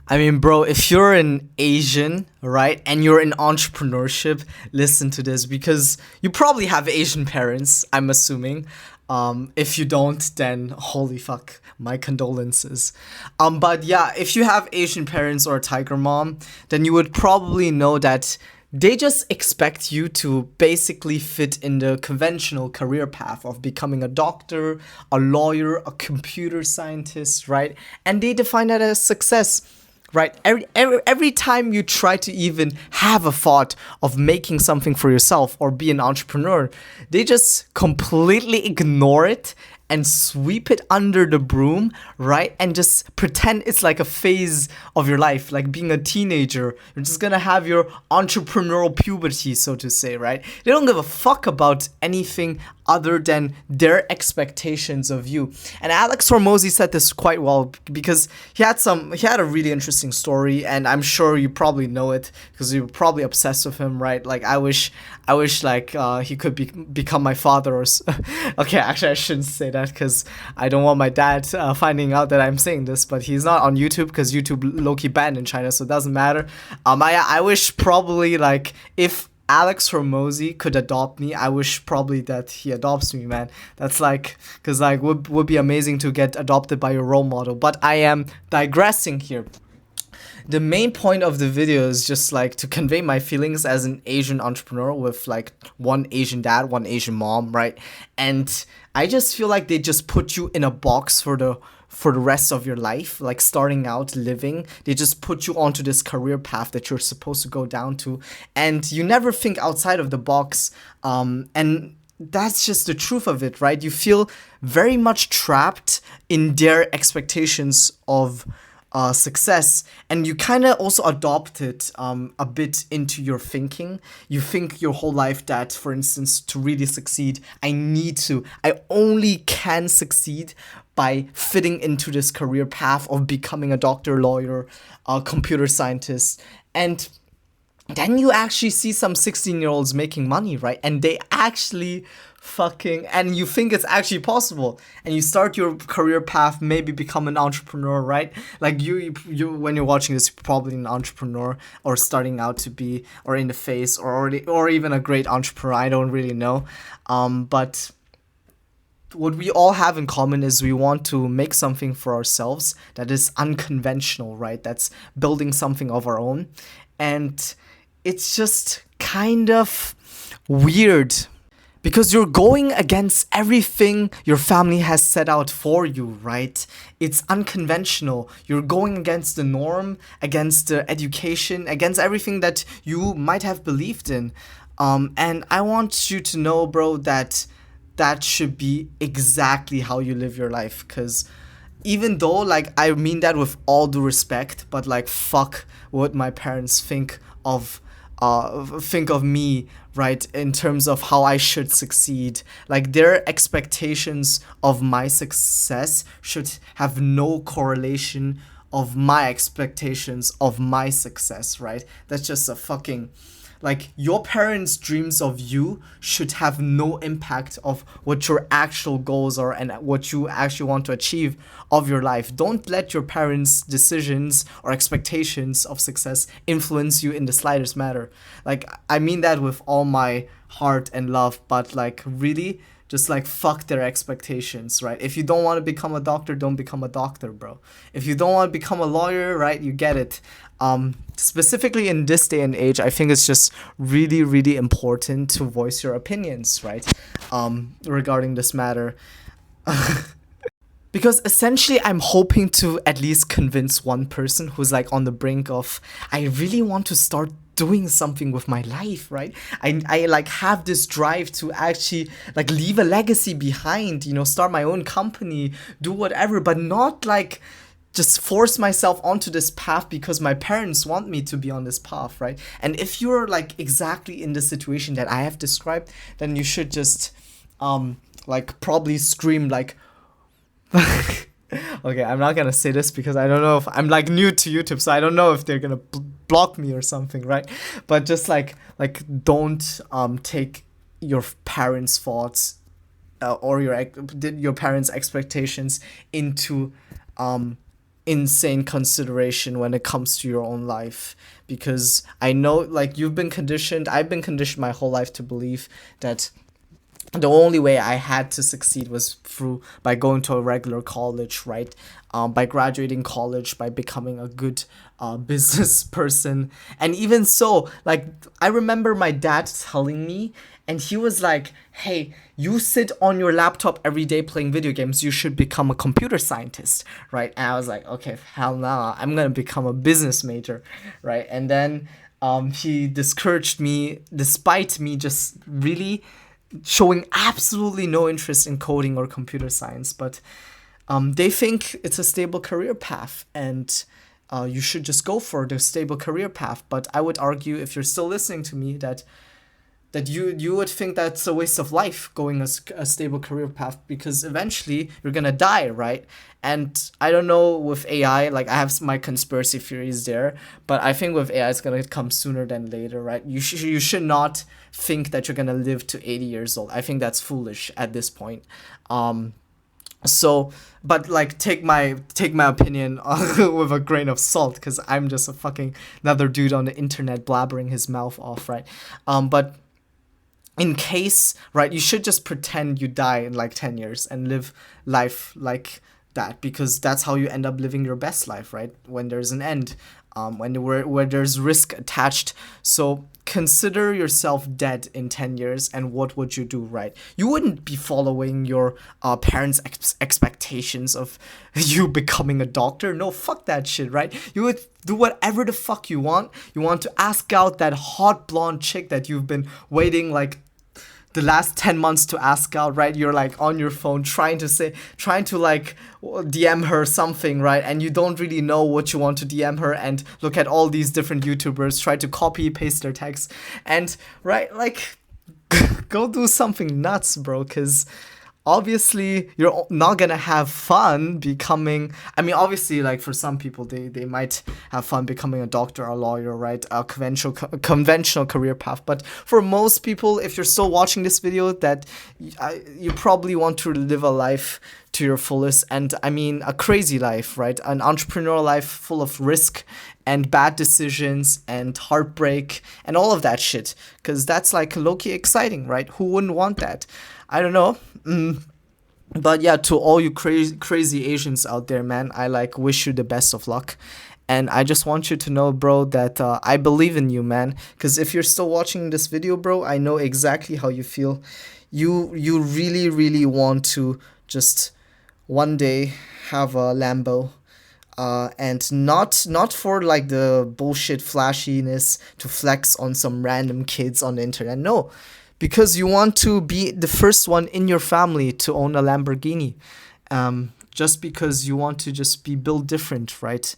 I mean, bro, if you're an Asian, right, and you're in entrepreneurship, listen to this because you probably have Asian parents, I'm assuming. If you don't, then holy fuck, my condolences. But yeah, if you have Asian parents or a tiger mom, then you would probably know that they just expect you to basically fit in the conventional career path of becoming a doctor, a lawyer, a computer scientist, right? And they define that as success, right? Every time you try to even have a thought of making something for yourself or be an entrepreneur, they just completely ignore it and sweep it under the broom, right? And just pretend it's like a phase of your life, like being a teenager. You're just gonna have your entrepreneurial puberty, so to say, right? They don't give a fuck about anything other than their expectations of you. And Alex Hormozi said this quite well because he had a really interesting story, and I'm sure you probably know it because you're probably obsessed with him, right? Like I wish like he could become my father okay, actually I shouldn't say that because I don't want my dad finding out that I'm saying this, but he's not on YouTube because YouTube low-key banned in China, so it doesn't matter. I wish probably like if Alex Hormozi could adopt me, I wish probably that he adopts me, man. That's like, cause like would be amazing to get adopted by your role model. But I am digressing here. The main point of the video is just like to convey my feelings as an Asian entrepreneur with like one Asian dad, one Asian mom, right? And I just feel like they just put you in a box for the rest of your life, like starting out living. They just put you onto this career path that you're supposed to go down to, and you never think outside of the box. And that's just the truth of it, right? You feel very much trapped in their expectations of success, and you kind of also adopt it a bit into your thinking. You think your whole life that, for instance, to really succeed, I only can succeed by fitting into this career path of becoming a doctor, lawyer, a computer scientist. And then you actually see some 16-year-olds making money, right? And they actually and you think it's actually possible, and you start your career path, maybe become an entrepreneur, right? Like you when you're watching this, you're probably an entrepreneur or starting out to be, or in the phase, or even a great entrepreneur. I don't really know. But what we all have in common is we want to make something for ourselves that is unconventional, right? That's building something of our own. And it's just kind of weird because you're going against everything your family has set out for you, right? It's unconventional. You're going against the norm, against the education, against everything that you might have believed in. And I want you to know, bro, that should be exactly how you live your life. Because even though, like, I mean that with all due respect, but like, fuck what my parents think of me, right, in terms of how I should succeed. Like, their expectations of my success should have no correlation of my expectations of my success, right? That's just a fucking, like, your parents' dreams of you should have no impact of what your actual goals are and what you actually want to achieve of your life. Don't let your parents' decisions or expectations of success influence you in the slightest matter. Like, I mean that with all my heart and love, but like, really, just like, fuck their expectations, right? If you don't want to become a doctor, don't become a doctor, bro. If you don't want to become a lawyer, right, you get it. Specifically in this day and age, I think it's just really, really important to voice your opinions, right? Regarding this matter. Because essentially, I'm hoping to at least convince one person who's like on the brink of, I really want to start doing something with my life, right? I like have this drive to actually like leave a legacy behind, start my own company, do whatever, but not like just force myself onto this path because my parents want me to be on this path, right? And if you're like exactly in the situation that I have described, then you should just like probably scream like okay, I'm not gonna say this because I don't know if I'm like new to YouTube, so I don't know if they're gonna block me or something, right? But just like don't take your parents' thoughts or your parents' expectations into insane consideration when it comes to your own life, because I know, like, I've been conditioned my whole life to believe that the only way I had to succeed was through by going to a regular college, right? By graduating college, by becoming a good business person. And even so, like, I remember my dad telling me, and he was like, hey, you sit on your laptop every day playing video games, you should become a computer scientist, right? And I was like, okay, hell no, I'm gonna become a business major, right? And then he discouraged me, despite me just really showing absolutely no interest in coding or computer science. But they think it's a stable career path, and you should just go for the stable career path. But I would argue, if you're still listening to me, that you would think that's a waste of life, going a stable career path, because eventually you're gonna die, right? And I don't know, with AI, like, I have my conspiracy theories there, but I think with AI it's gonna come sooner than later, right? You should not think that you're gonna live to 80 years old. I think that's foolish at this point. So, but like, take my opinion with a grain of salt, because I'm just a fucking another dude on the internet blabbering his mouth off, right? But in case, right, you should just pretend you die in like 10 years and live life like that, because that's how you end up living your best life, right? When there's an end, where there's risk attached. So consider yourself dead in 10 years, and what would you do, right? You wouldn't be following your parents' expectations of you becoming a doctor. No, fuck that shit, right? You would do whatever the fuck you want. You want to ask out that hot blonde chick that you've been waiting like the last 10 months to ask out, right? You're like on your phone trying to like DM her something, right? And you don't really know what you want to DM her, and look at all these different YouTubers, try to copy paste their text, and right, like, go do something nuts, bro, because obviously you're not gonna have fun becoming, I mean, obviously, like, for some people they might have fun becoming a doctor or a lawyer, right? A conventional career path. But for most people, if you're still watching this video, that you probably want to live a life to your fullest, and I mean a crazy life, right? An entrepreneurial life full of risk and bad decisions and heartbreak and all of that shit, because that's like low-key exciting, right? Who wouldn't want that? I don't know. But yeah, to all you crazy Asians out there, man, I like wish you the best of luck. And I just want you to know, bro, that I believe in you, man. Because if you're still watching this video, bro, I know exactly how you feel. You really, really want to just one day have a Lambo. And not for like the bullshit flashiness to flex on some random kids on the internet. No, because you want to be the first one in your family to own a Lamborghini. Just because you want to just be built different, right?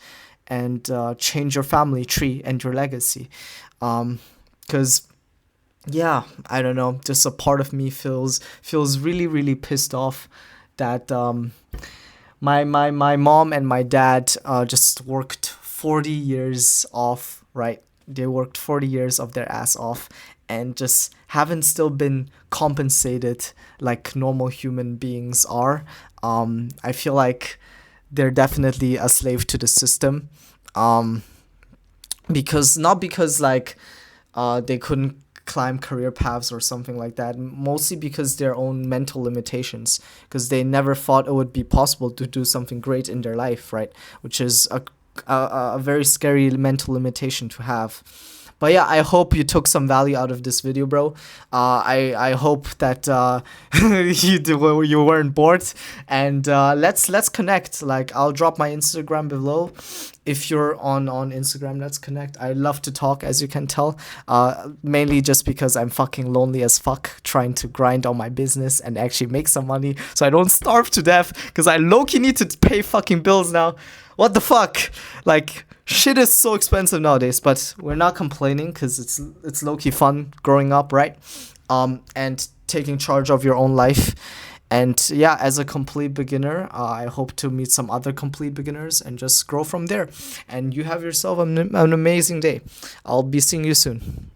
And change your family tree and your legacy. Because yeah, I don't know, just a part of me feels really, really pissed off that my mom and my dad just worked 40 years off, right? They worked 40 years of their ass off, and just haven't still been compensated like normal human beings are. I feel like they're definitely a slave to the system. Because not because like they couldn't climb career paths or something like that, mostly because their own mental limitations, because they never thought it would be possible to do something great in their life, right? Which is a very scary mental limitation to have. But yeah, I hope you took some value out of this video, bro. I hope that you weren't bored, and let's connect. Like, I'll drop my Instagram below. If you're on Instagram, let's connect. I love to talk, as you can tell. Mainly just because I'm fucking lonely as fuck, trying to grind on my business and actually make some money, so I don't starve to death. Because I low-key need to pay fucking bills now. What the fuck? Like, shit is so expensive nowadays, but we're not complaining, because it's low-key fun growing up, right? And taking charge of your own life. And yeah, as a complete beginner, I hope to meet some other complete beginners and just grow from there. And you have yourself an amazing day. I'll be seeing you soon.